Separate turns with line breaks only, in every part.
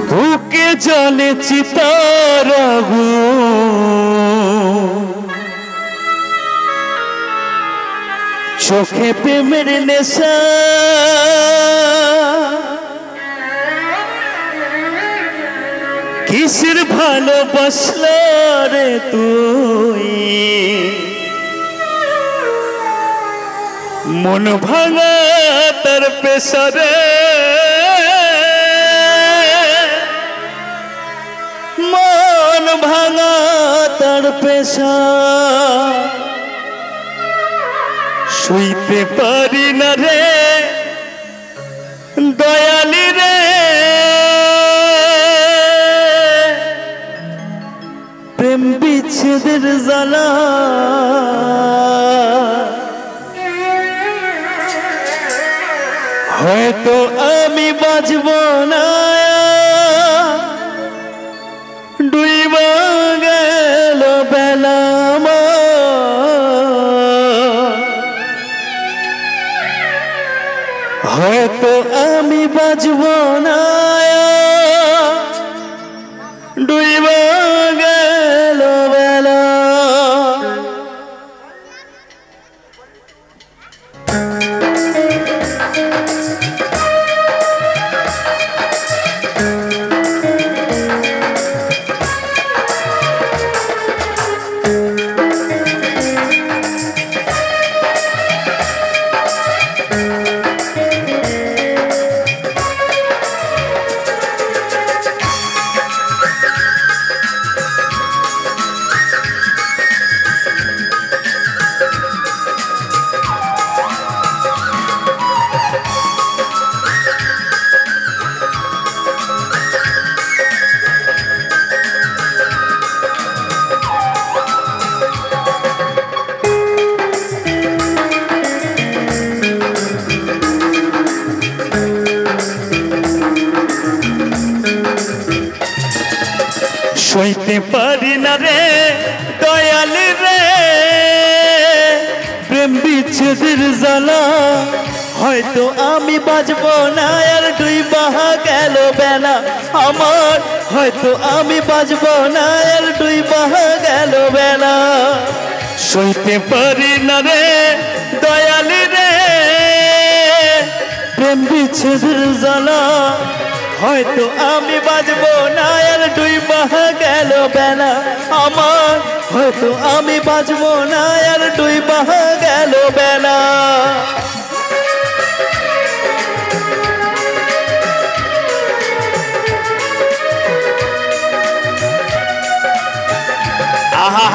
বুকে জ্বলে চিতার আগুন, চোখে প্রেমের নেশা, কিসের ভালোবাসলা রে তুই, মন ভাঙা তার পেশারে, মন ভাঙা তার পেশা, শুইতে পারি না রে দয়ালি রে, প্রেম বিচ্ছেদের জ্বালা, হয়তো আমি বাঁচব না, ডুইবা গেল বেলা, হয়তো আমি বাঁচব না, ডুইবা গেল বেলা। সইতে পারি না রে দয়াল রে প্রেম বিচ্ছেদের জ্বালা, হয়তো আমি বাঁচব না আর ডুইবা গেল বেলা আমার, হয়তো আমি বাঁচব না আর ডুইবা গেল বেলা। সইতে পারি না রে দয়াল রে প্রেম বিচ্ছেদের জ্বালা, হয়তো আমি বাঁচব না আর ডুইবা গেল বেলা আমার, হয়তো আমি বাঁচব না আর ডুইবা গেল বেলা। আহা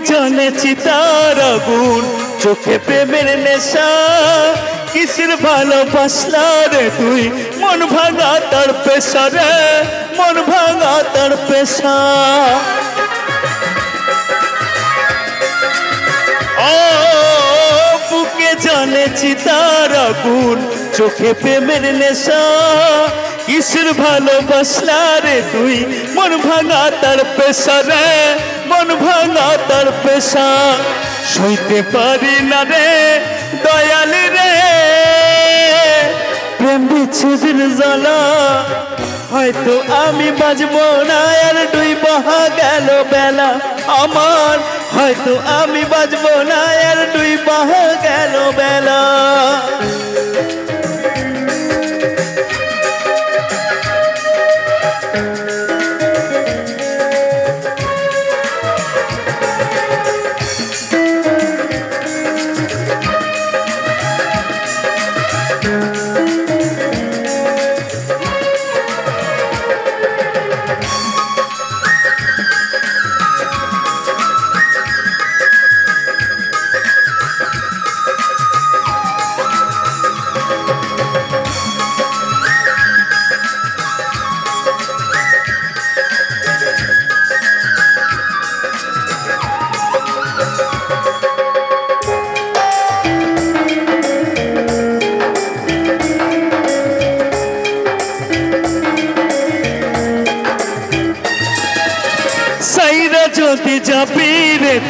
জ্বলে চিতার আগুন, চোখে প্রেমের নেশা, কিসের ভালোবাসলা রে তুই, মন ভাঙা তার পেশা রে, মন ভাঙা তার পেশা। ও বুকে জ্বলে চিতার আগুন, চোখে প্রেমের নেশা, কিসের ভালোবাসলা রে তুই, মন ভাঙা তার পেশা রে, মন ভাঙা তার পেশা। সইতে পারি না রে দয়াল রে প্রেম বিচ্ছেদের জ্বালা, হয়তো আমি বাঁচব না আর ডুইবা গেল বেলা আমার, হয়তো আমি বাঁচব না আর ডুইবা গেল বেলা।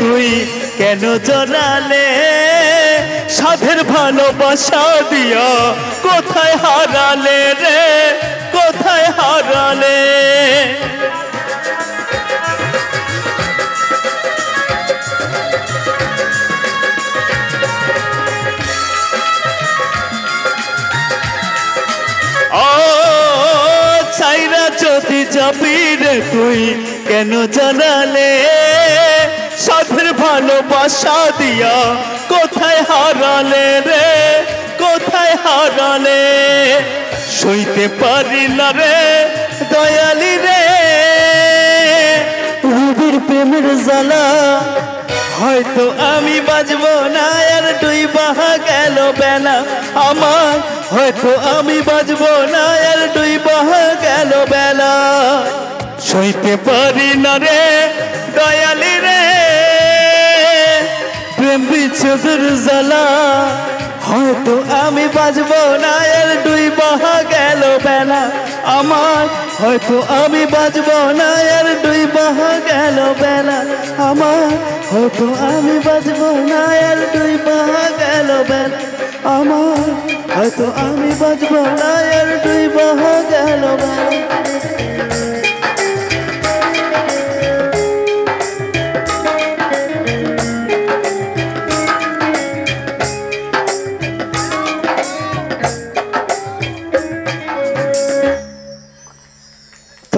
তুই কেন জড়ালে সাধের ভালোবাসা দিয়া কোথায় হারালে রে কোথায় হারালে চাইরা যদি যাবি রে তুই কেন জানালে সাধের ভালোবাসা দিয়া কোথায় হারালে রে কোথায় হারালে সইতে পারি না রে দয়ালি রে রুবির প্রেমের জ্বালা হয়তো আমি বাজবো না আর ডুইবা গেল বেলা আমার হয়তো আমি বাজবো না আর ডুইবা গেল বেলা সইতে পারি না রে দয়ালি রে প্রেম বিচ্ছেদের জ্বালা হয়তো আমি বাজবো না আর ডুইবা গেল বেলা আমার হয়তো আমি বাজবো না আর ডুইবা গেল বেলা আমার হয়তো আমি বাজবো না আর ডুইবা গেল বেলা আমার হয়তো আমি বাজবো না আর ডুইবা গেল বেলা